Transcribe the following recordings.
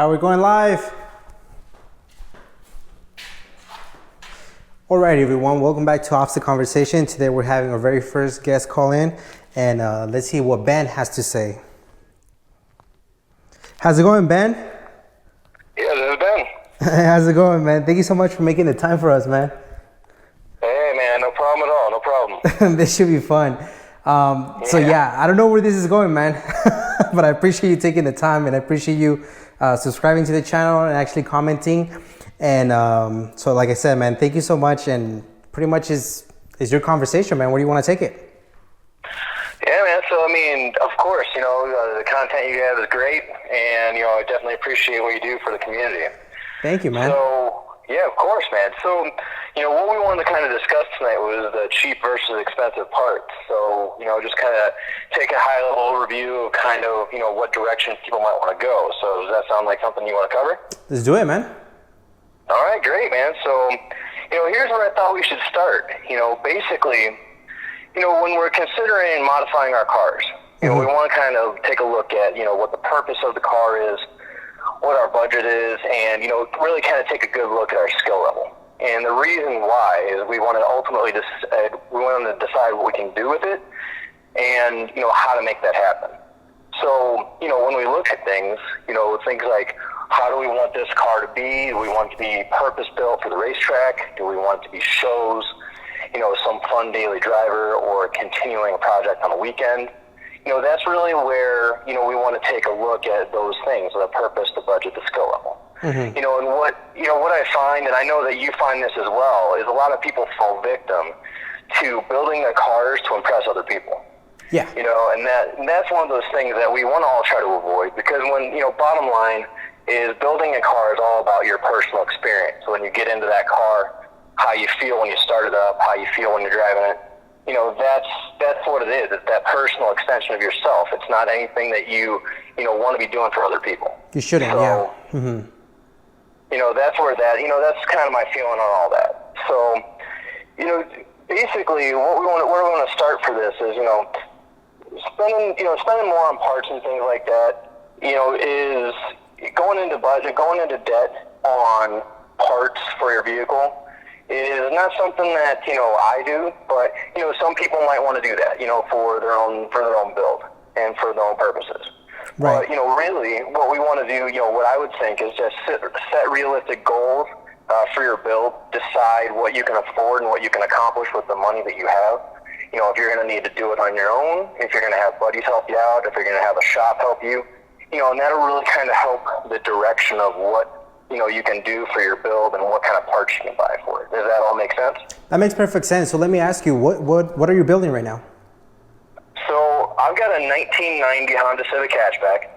We're going live. All right, everyone. Welcome back to Off the Conversation. Today we're having our very first guest call in, and let's see what Ben has to say. How's it going, Ben? Yeah, this is Ben. How's it going, man? Thank you so much for making the time for us, man. Hey, man, no problem at all. No problem. This should be fun. So yeah, I don't know where this is going, man, but I appreciate you taking the time, and I appreciate you subscribing to the channel and actually commenting. And so like I said, man, thank you so much. And pretty much is your conversation, man. Where do you want to take it? Yeah, man. So, I mean, of course, the content you have is great. And, I definitely appreciate what you do for the community. Thank you, man. So, yeah, of course, man. So, what we wanted to kind of discuss tonight was the cheap versus expensive parts. So, just kind of take a high-level overview of kind of, what direction people might want to go. So does that sound like something you want to cover? Let's do it, man. All right, great, man. So, here's where I thought we should start. Basically, when we're considering modifying our cars, we want to kind of take a look at, what the purpose of the car is, what our budget is, and, really kind of take a good look at our skill level. And the reason why is we want to ultimately decide what we can do with it and, how to make that happen. So, when we look at things, things like, how do we want this car to be? Do we want it to be purpose-built for the racetrack? Do we want it to be shows, some fun daily driver, or continuing a project on a weekend? That's really where, we want to take a look at those things, the purpose, the budget, the skill level. And what I find, and I know that you find this as well, is a lot of people fall victim to building their cars to impress other people. Yeah. And that's one of those things that we want to all try to avoid, because when, bottom line is building a car is all about your personal experience. So when you get into that car, how you feel when you start it up, how you feel when you're driving it, that's what it is. It's that personal extension of yourself. It's not anything that you want to be doing for other people. You shouldn't, so, yeah. Mm-hmm. That's where that's kind of my feeling on all that. So, basically where we want to start for this is, spending more on parts and things like that, is going into budget, going into debt on parts for your vehicle is not something that, I do, but, some people might want to do that, for their own build and for their own purposes. Right. But, really what we want to do, what I would think is just set realistic goals for your build, decide what you can afford and what you can accomplish with the money that you have. If you're going to need to do it on your own, if you're going to have buddies help you out, if you're going to have a shop help you, and that'll really kind of help the direction of what, you can do for your build and what kind of parts you can buy for it. Does that all make sense? That makes perfect sense. So let me ask you, what are you building right now? So I've got a 1990 Honda Civic hatchback,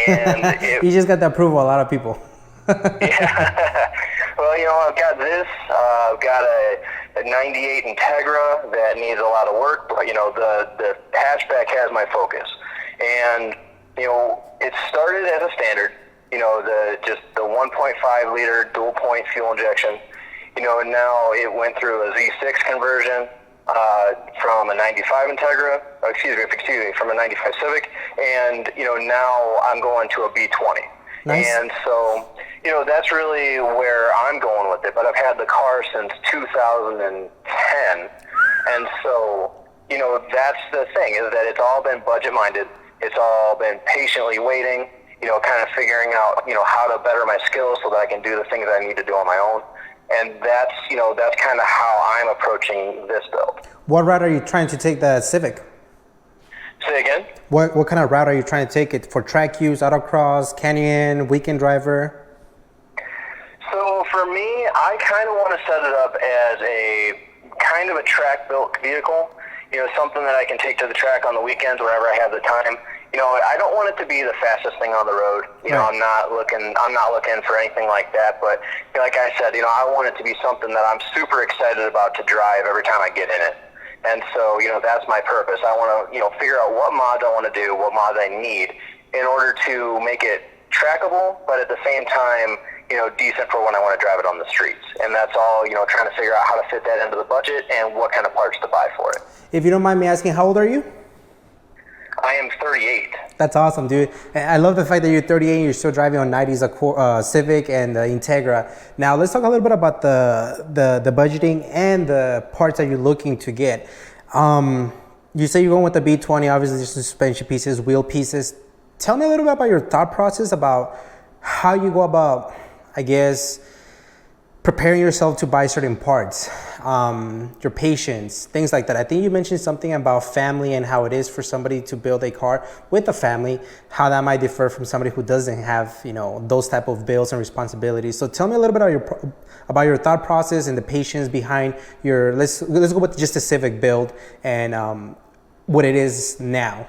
and you just got the approval of a lot of people. Yeah. Well, I've got this. I've got a 98 Integra that needs a lot of work, but the hatchback has my focus, and it started as a standard. The 1.5 liter dual point fuel injection. And now it went through a Z6 conversion from a 95 Integra. Excuse me, from a 95 Civic, and now I'm going to a B20. Nice. And so that's really where I'm going with it. But I've had the car since 2010, and so that's the thing, is that it's all been budget minded. It's all been patiently waiting. Kind of figuring out, how to better my skills so that I can do the things I need to do on my own. And that's kind of how I'm approaching this build. What route are you trying to take the Civic? Say again? What kind of route are you trying to take it for? Track use, autocross, canyon, weekend driver? So for me, I kind of want to set it up as a kind of a track-built vehicle. Something that I can take to the track on the weekends whenever I have the time. I don't want it to be the fastest thing on the road. Right. I'm not looking for anything like that. But like I said, I want it to be something that I'm super excited about to drive every time I get in it. And so, that's my purpose. I want to, figure out what mods I want to do, what mods I need in order to make it trackable, but at the same time, decent for when I want to drive it on the streets. And that's all, trying to figure out how to fit that into the budget and what kind of parts to buy for it. If you don't mind me asking, how old are you? I am 38. That's awesome, dude. And I love the fact that you're 38 and you're still driving on 90s Civic and the Integra. Now, let's talk a little bit about the budgeting and the parts that you're looking to get. You say you're going with the B20, obviously there's suspension pieces, wheel pieces. Tell me a little bit about your thought process about how you go about, I guess, preparing yourself to buy certain parts, your patience, things like that. I think you mentioned something about family and how it is for somebody to build a car with a family, how that might differ from somebody who doesn't have, those type of bills and responsibilities. So tell me a little bit about your thought process and the patience behind your, let's go with just the Civic build and what it is now.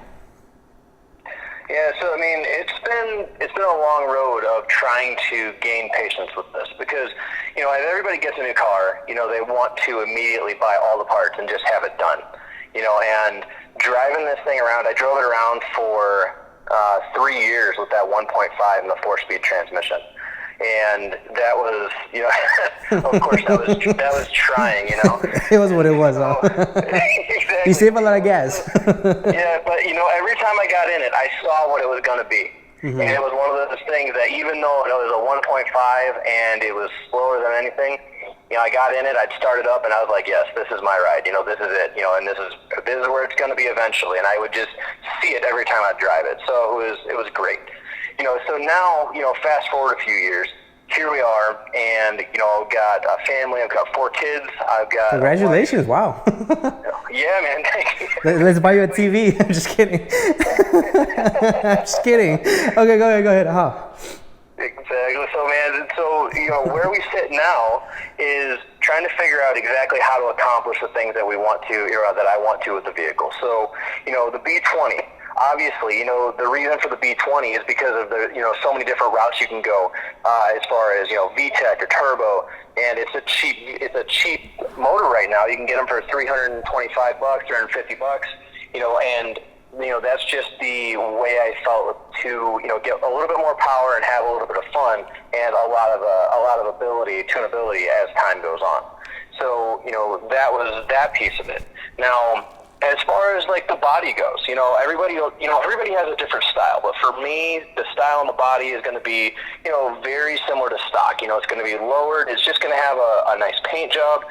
Yeah, so I mean, it's been a long road of trying to gain patience with this because, as everybody gets a new car, they want to immediately buy all the parts and just have it done, and driving this thing around, I drove it around for 3 years with that 1.5 and the 4-speed transmission. And that was, of course, that was trying, It was what it was, huh? Exactly. You save a lot of gas. Yeah, but, every time I got in it, I saw what it was going to be. Mm-hmm. And it was one of those things that even though it was a 1.5 and it was slower than anything, I got in it, I'd start it up, and I was like, yes, this is my ride, this is it, and this is where it's going to be eventually. And I would just see it every time I'd drive it. So it was great. So now, fast forward a few years, here we are, and, I've got a family, I've got 4 kids, I've got... Congratulations, wow. Yeah, man, thank you. Let's buy you a TV. I'm just kidding. I'm just kidding. Okay, go ahead. Exactly. So, man, where we sit now is trying to figure out exactly how to accomplish the things that we want to, that I want to with the vehicle. So, the B20... Obviously, the reason for the B20 is because of the, so many different routes you can go as far as, VTEC or turbo, and it's a cheap motor right now. You can get them for $325, $350, and that's just the way I felt to, get a little bit more power and have a little bit of fun and a lot of tunability as time goes on. So, that was that piece of it. Now, as far as like the body goes, everybody has a different style, but for me, the style and the body is going to be, very similar to stock. It's going to be lowered. It's just going to have a nice paint job.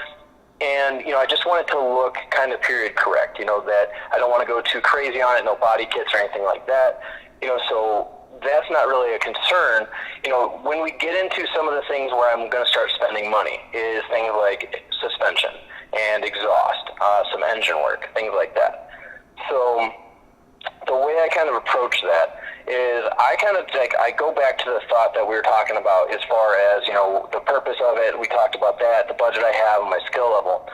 And, I just want it to look kind of period correct, that I don't want to go too crazy on it, no body kits or anything like that, so that's not really a concern. When we get into some of the things where I'm going to start spending money is things like suspension and exhaust, some engine work, things like that. So the way I kind of approach that is I go back to the thought that we were talking about as far as, the purpose of it. We talked about that, the budget I have and my skill level.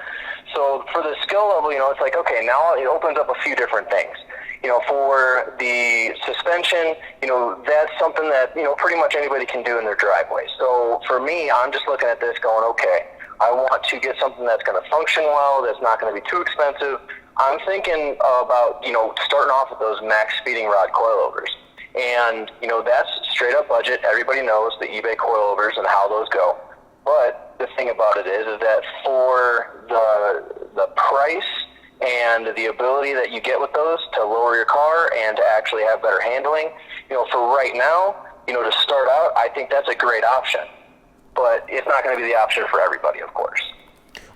So for the skill level, it's like, okay, now it opens up a few different things. For the suspension, that's something that, pretty much anybody can do in their driveway. So for me, I'm just looking at this going, okay, I want to get something that's going to function well, that's not going to be too expensive. I'm thinking about, starting off with those max speeding rod coilovers. And, that's straight up budget. Everybody knows the eBay coilovers and how those go. But the thing about it is that for the price and the ability that you get with those to lower your car and to actually have better handling, for right now, to start out, I think that's a great option. But it's not going to be the option for everybody, of course.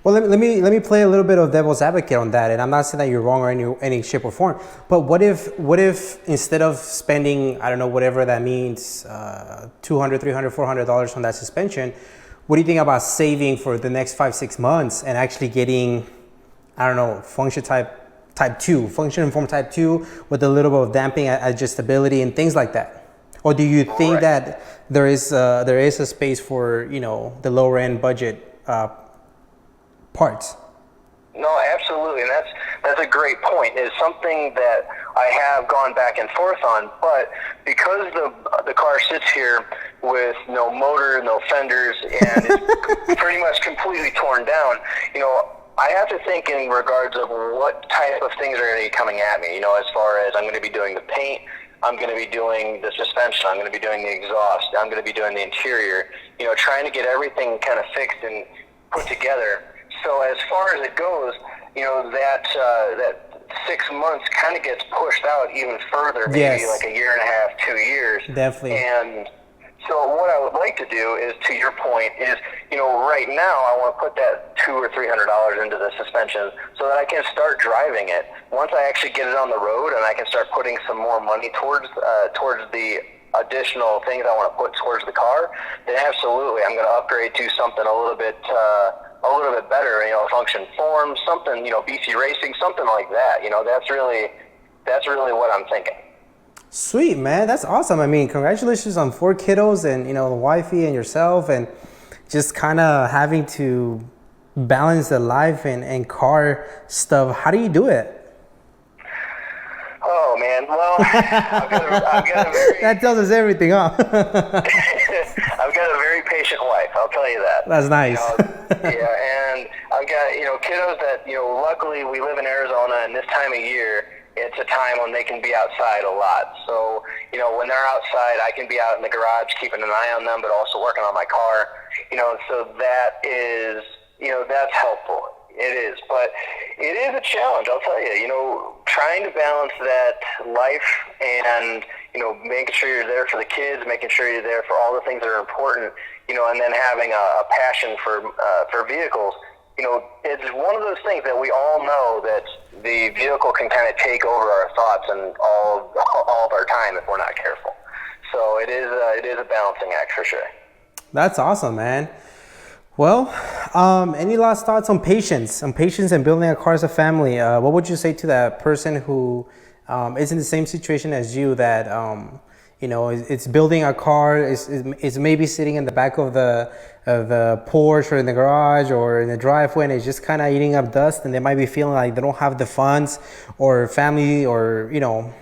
Well, let me play a little bit of devil's advocate on that, and I'm not saying that you're wrong or any shape or form. But what if instead of spending, I don't know, whatever that means, $200, $300, $400 on that suspension, what do you think about saving for the next 5-6 months and actually getting, I don't know, function informed type 2 with a little bit of damping, adjustability, and things like that? Or do you think that there is a space for, the lower end budget parts? No, absolutely, and that's a great point. It's something that I have gone back and forth on, but because the car sits here with no motor, no fenders, and it's pretty much completely torn down, I have to think in regards of what type of things are going to be coming at me, as far as I'm going to be doing the paint, I'm going to be doing the suspension, I'm going to be doing the exhaust, I'm going to be doing the interior, trying to get everything kind of fixed and put together. So as far as it goes, that 6 months kind of gets pushed out even further, maybe like a year and a half, 2 years. Definitely. And so what I would like to do is, to your point, is, right now I want to put that $200 or $300 into the suspension so that I can start driving it. Once I actually get it on the road and I can start putting some more money towards the additional things I want to put towards the car, then absolutely I'm going to upgrade to something a little bit better, function form, something, BC Racing, something like that. That's really what I'm thinking. Sweet, man. That's awesome. I mean, congratulations on 4 kiddos and, the wifey and yourself, and just kind of having to balance the life and car stuff. How do you do it? Oh, man. Well, I've got a very... That tells us everything, huh? I've got a very patient wife, I'll tell you that. That's nice. Yeah, and I've got, kiddos that, luckily we live in Arizona, and this time of year, it's a time when they can be outside a lot. So, when they're outside, I can be out in the garage keeping an eye on them, but also working on my car. So that is, that's helpful. It is. But it is a challenge, I'll tell you. Trying to balance that life and, making sure you're there for the kids, making sure you're there for all the things that are important, and then having a passion for vehicles. It's one of those things that we all know that the vehicle can kind of take over our thoughts and all of our time if we're not careful. So it is a balancing act for sure. That's awesome, man. Well, any last thoughts on patience and building a car as a family? What would you say to that person who is in the same situation as you, that it's building a car, is maybe sitting in the back of the Porsche or in the garage or in the driveway, and it's just kind of eating up dust, and they might be feeling like they don't have the funds or family, or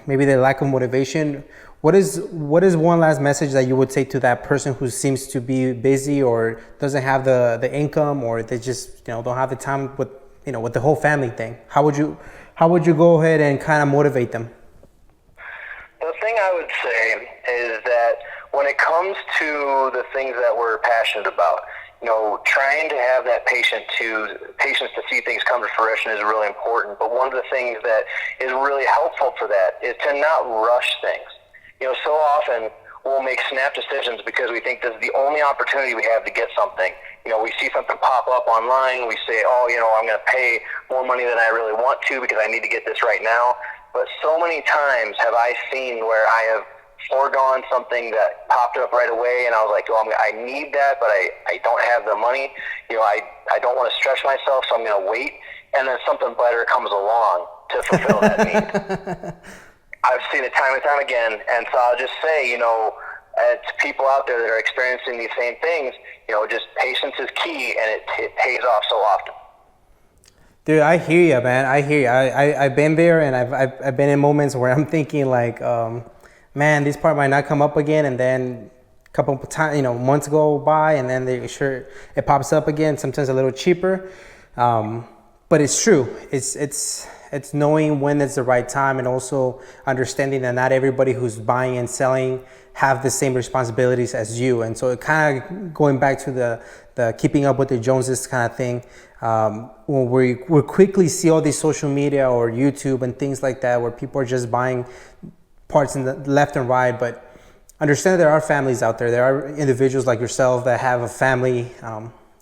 maybe their lack of motivation. What is one last message that you would say to that person who seems to be busy or doesn't have the income, or they just don't have the time with with the whole family thing? How would you go ahead and kind of motivate them? The thing I would say is that when it comes to the things that we're passionate about, trying to have that patience to see things come to fruition is really important. But one of the things that is really helpful for that is to not rush things. So often we'll make snap decisions because we think this is the only opportunity we have to get something. We see something pop up online. We say, I'm going to pay more money than I really want to because I need to get this right now. But so many times have I seen where I have foregone something that popped up right away, and I was like, I need that, but I don't have the money. I don't want to stretch myself, so I'm going to wait. And then something better comes along to fulfill that need. I've seen it time and time again, and so I'll just say, to people out there that are experiencing these same things, just patience is key, and it pays off so often. Dude, I hear you, man. I hear you. I've been there, and I've been in moments where I'm thinking like, man, this part might not come up again, and then a couple of times, months go by, and then it pops up again. Sometimes a little cheaper, but it's true. It's knowing when it's the right time, and also understanding that not everybody who's buying and selling have the same responsibilities as you. And so it kind of going back to the keeping up with the Joneses kind of thing, when we quickly see all these social media or YouTube and things like that, where people are just buying parts in the left and right. But understand there are families out there. There are individuals like yourself that have a family.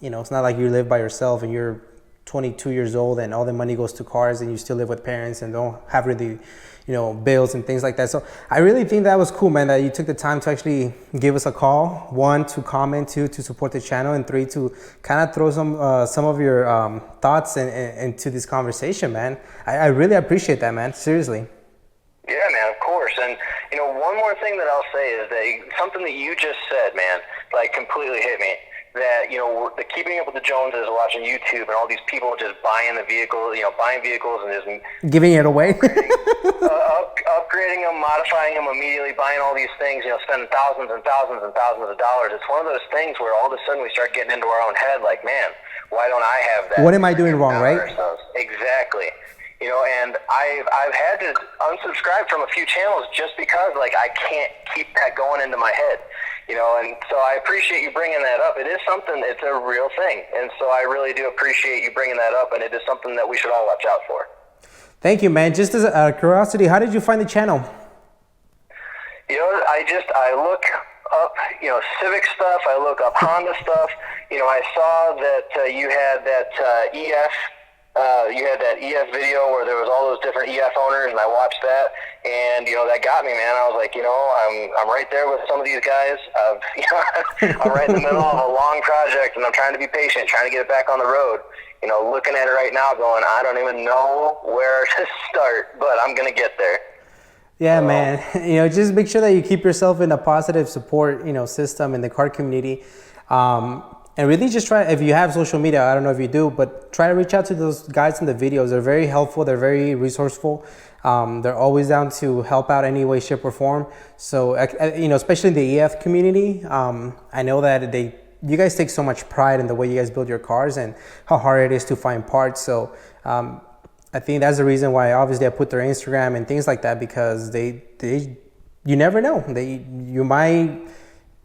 It's not like you live by yourself and you're 22 years old and all the money goes to cars and you still live with parents and don't have really, bills and things like that. So I really think that was cool, man, that you took the time to actually give us a call. 1, to comment, 2, to support the channel, and 3, to kind of throw some of your thoughts into this conversation, man. I really appreciate that, man. Seriously. Yeah, man, of course. And, one more thing that I'll say is that something that you just said, man, completely hit me. That, the keeping up with the Joneses, watching YouTube, and all these people just buying the vehicles, buying vehicles and just giving it away, upgrading them, modifying them immediately, buying all these things, spending thousands and thousands and thousands of dollars. It's one of those things where all of a sudden we start getting into our own head, like, man, why don't I have that? What am I doing wrong, right? Exactly. And I've had to unsubscribe from a few channels just because, I can't keep that going into my head. And so I appreciate you bringing that up. It is something, it's a real thing. And so I really do appreciate you bringing that up, and it is something that we should all watch out for. Thank you, man. Just as a curiosity, how did you find the channel? I look up, Civic stuff. I look up Honda stuff. I saw that you had that EF video where there was all those different EF owners, and I watched that, and that got me, man. I was like, I'm right there with some of these guys. I'm right in the middle of a long project, and I'm trying to be patient, trying to get it back on the road. Looking at it right now, going, I don't even know where to start, but I'm gonna get there. Yeah, man. Just make sure that you keep yourself in a positive support, system in the car community. And really just try, if you have social media, I don't know if you do, but try to reach out to those guys in the videos. They're very helpful. They're very resourceful. They're always down to help out any way, shape, or form. So, especially in the EF community, I know that you guys take so much pride in the way you guys build your cars and how hard it is to find parts. So, I think that's the reason why obviously I put their Instagram and things like that, because you never know. You might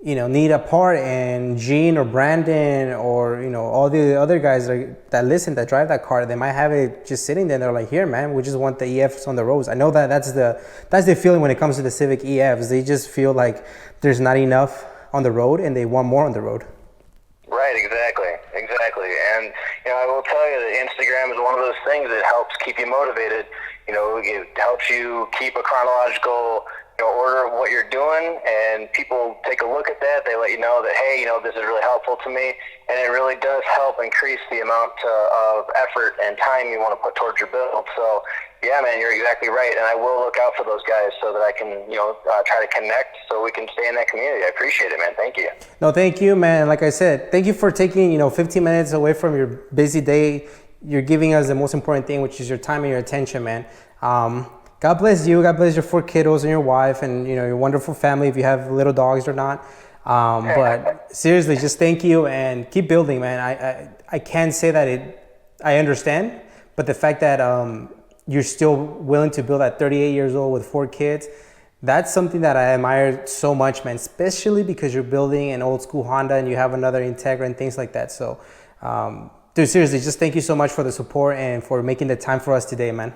need a part, and Gene or Brandon or all the other guys that drive that car, they might have it just sitting there. They're like, here, man, we just want the EFs on the roads. I know that's the feeling when it comes to the Civic EFs. They just feel like there's not enough on the road and they want more on the road. Right, exactly. And I will tell you that Instagram is one of those things that helps keep you motivated. It helps you keep a chronological order of what you're doing, and people take a look at that. They let you know that, hey, this is really helpful to me, and it really does help increase the amount of effort and time you want to put towards your build. So, yeah, man, you're exactly right, and I will look out for those guys so that I can, try to connect so we can stay in that community. I appreciate it, man. Thank you. No, thank you, man. Like I said, thank you for taking, 15 minutes away from your busy day. You're giving us the most important thing, which is your time and your attention, man. God bless you. God bless your 4 kiddos and your wife and, your wonderful family, if you have little dogs or not. But seriously, just thank you and keep building, man. I can't say that I understand, but the fact that you're still willing to build at 38 years old with 4 kids, that's something that I admire so much, man, especially because you're building an old school Honda and you have another Integra and things like that. So, dude, seriously, just thank you so much for the support and for making the time for us today, man.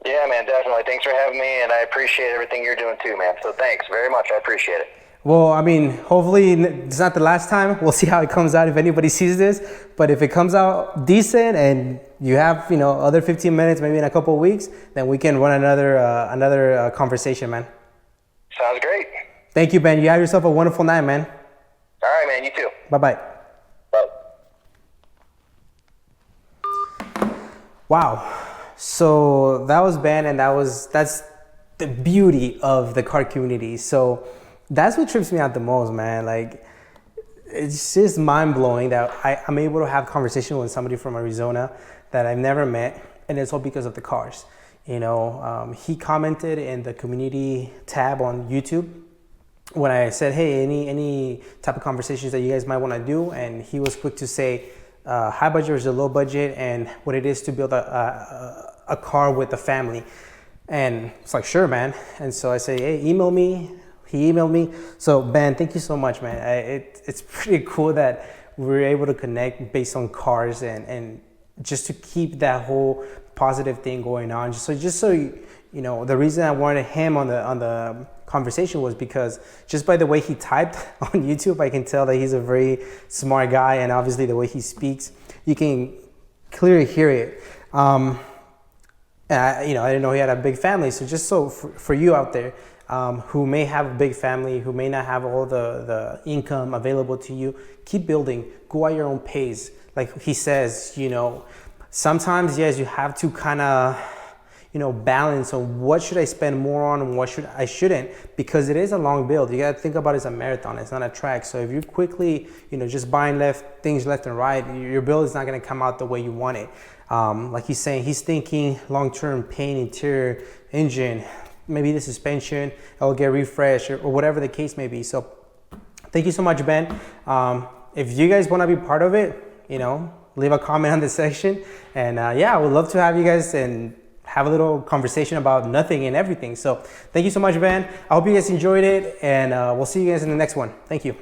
Yeah, man, definitely. Thanks for having me, and I appreciate everything you're doing too, man. So thanks very much. I appreciate it. Well, I mean, hopefully it's not the last time. We'll see how it comes out if anybody sees this. But if it comes out decent and you have, other 15 minutes, maybe in a couple of weeks, then we can run another conversation, man. Sounds great. Thank you, Ben. You have yourself a wonderful night, man. All right, man. You too. Bye-bye. Bye. Wow. So that was Ben, and that's the beauty of the car community. So that's what trips me out the most, man. Like, it's just mind-blowing that I'm able to have conversation with somebody from Arizona that I've never met, and it's all because of the cars. He commented in the community tab on YouTube when I said, hey, any type of conversations that you guys might want to do, and he was quick to say, high budget versus low budget, and what it is to build a car with a family. And it's like, sure, man. And so I say, hey, email me. He emailed me. So, Ben, thank you so much, man. It's pretty cool that we're able to connect based on cars and just to keep that whole positive thing going on. Just so the reason I wanted him on the conversation was because just by the way he typed on YouTube, I can tell that he's a very smart guy, and obviously the way he speaks, you can clearly hear it. And I didn't know he had a big family. So just for you out there who may have a big family, who may not have all the income available to you, keep building, go at your own pace. Like he says, sometimes, yes, you have to kind of, balance on what should I spend more on and what I shouldn't, because it is a long build. You got to think about it as a marathon. It's not a track. So if you're quickly, just buying things left and right, your build is not going to come out the way you want it. Like he's saying, he's thinking long-term paint, interior, engine, maybe the suspension, it'll get refreshed or whatever the case may be. So thank you so much, Ben. If you guys want to be part of it, leave a comment on the section. And I would love to have you guys and have a little conversation about nothing and everything. So thank you so much, Ben. I hope you guys enjoyed it, and we'll see you guys in the next one. Thank you.